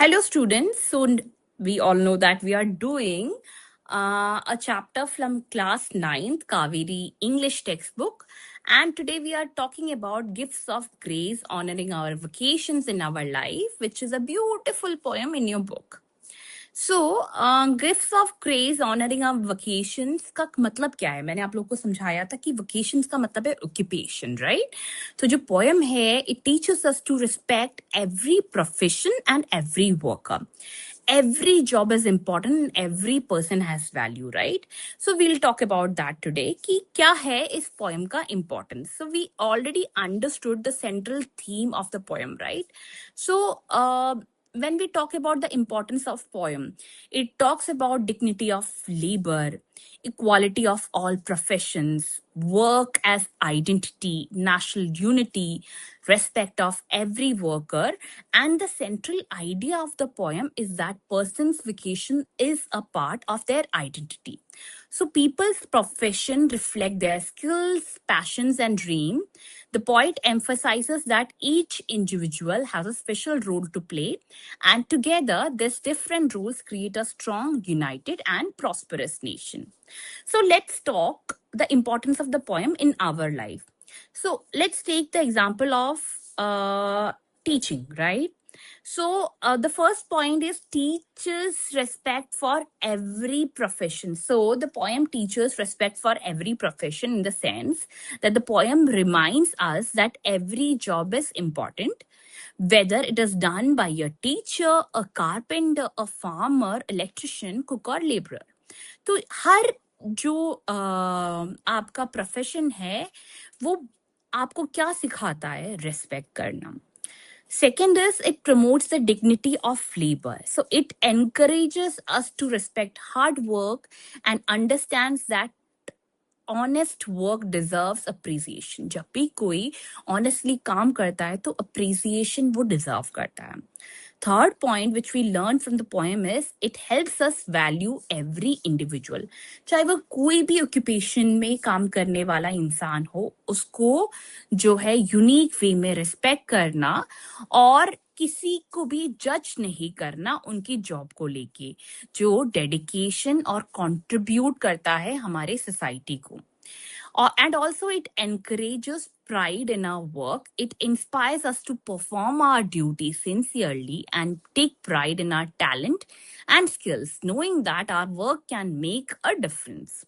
Hello, students. We all know that we are doing a chapter from class 9th Kaveri English textbook. And today we are talking about gifts of grace, honoring our vacations in our life, which is a beautiful poem in your book. So, gifts of craze honouring of vacations का मतलब क्या है? मैंने आप लोग को समझाया था कि वकेशंस का मतलब है ऑक्यूपेशन, राइट? तो जो पोएम है, it teaches us to respect every profession and every worker. Every job is important and every person has value, right? So we'll talk about that today कि क्या है इस poem का importance. So we already understood the central theme of the poem, right? So when we talk about the importance of poem, it talks about dignity of labor, equality of all professions, work as identity, national unity, respect of every worker. And the central idea of the poem is that person's vacation is a part of their identity. So people's profession reflect their skills, passions, and dream. The poet emphasizes that each individual has a special role to play, and together these different roles create a strong, united, and prosperous nation. So let's talk the importance of the poem in our life. So let's take the example of teaching, right? So the first point is teaches respect for every profession. So the poem teaches respect for every profession in the sense that the poem reminds us that every job is important, whether it is done by a teacher, a carpenter, a farmer, electrician, cook or laborer. तो हर जो आपका profession है वो आपको क्या सिखाता है? Respect करना. Second is it promotes the dignity of labor. So it encourages us to respect hard work and understands that honest work deserves appreciation. जब भी कोई honestly काम करता है तो appreciation वो deserve करता है. Third point which we learn from the poem is it helps us value every individual. चाहे वो कोई भी occupation में काम करने वाला इंसान हो, उसको जो है unique way में respect करना और किसी को भी जज नहीं करना उनकी जॉब को लेके, जो डेडिकेशन और कंट्रीब्यूट करता है हमारे सोसाइटी को. And also, it encourages pride in our work. It inspires us to perform our duty sincerely and take pride in our talent and skills, knowing that our work can make a difference.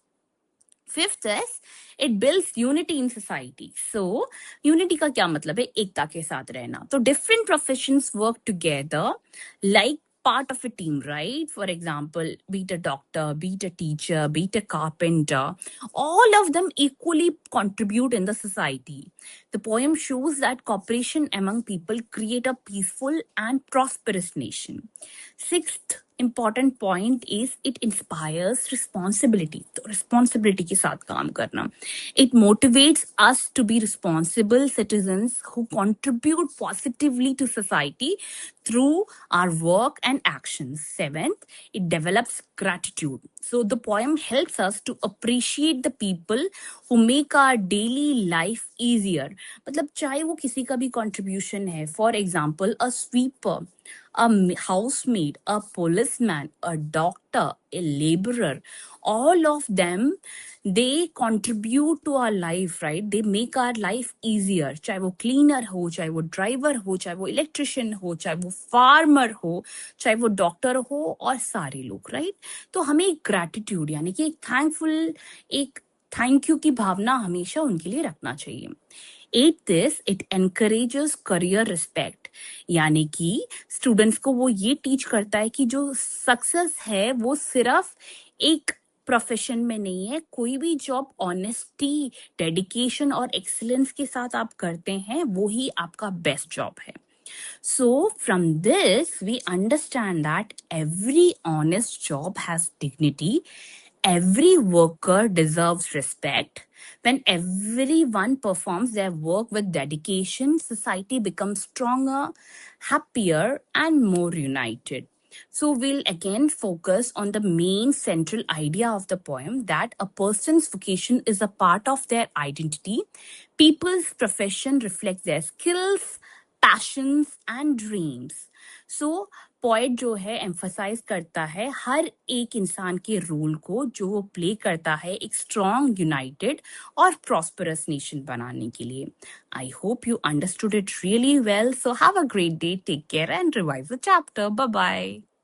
Fifth is it builds unity in society. So unity का क्या मतलब है? एकता के साथ रहना. So different professions work together like part of a team, right? For example, be it a doctor, be it a teacher, be it a carpenter, all of them equally contribute in the society. The poem shows that cooperation among people create a peaceful and prosperous nation. Sixth important point is it inspires responsibility. तो responsibility के साथ काम करना. It motivates us to be responsible citizens who contribute positively to society through our work and actions. Seventh, it develops gratitude. So the poem helps us to appreciate the people who make our daily life easier. मतलब चाहे वो किसी का भी contribution है. For example, a sweeper, a housemaid, a policeman, a doctor, a laborer, all of them, they contribute to our life, right? They make our life easier. चाहे वो cleaner हो, चाहे वो driver हो, चाहे वो electrician हो, चाहे वो farmer हो, चाहे वो doctor हो और सारे लोग, right? तो हमें gratitude यानी कि एक thankful, एक थैंक यू की भावना हमेशा उनके लिए रखना चाहिए. Eighth is it encourages career respect. यानी कि स्टूडेंट्स को वो ये टीच करता है कि जो सक्सेस है वो सिर्फ एक प्रोफेशन में नहीं है. कोई भी जॉब ऑनेस्टी, डेडिकेशन और एक्सीलेंस के साथ आप करते हैं वो ही आपका बेस्ट जॉब है. So from this we understand that every honest job has dignity. Every worker deserves respect. When everyone performs their work with dedication, society becomes stronger, happier, and more united. So we'll again focus on the main central idea of the poem that a person's vocation is a part of their identity. People's profession reflects their skills, passions, and dreams. So poet जो है emphasise करता है हर एक इंसान के role को जो वो प्ले करता है एक स्ट्रॉन्ग यूनाइटेड और प्रॉस्परस नेशन बनाने के लिए. I hope you understood it really well. So have a great day. Take care and revise the chapter. Bye bye.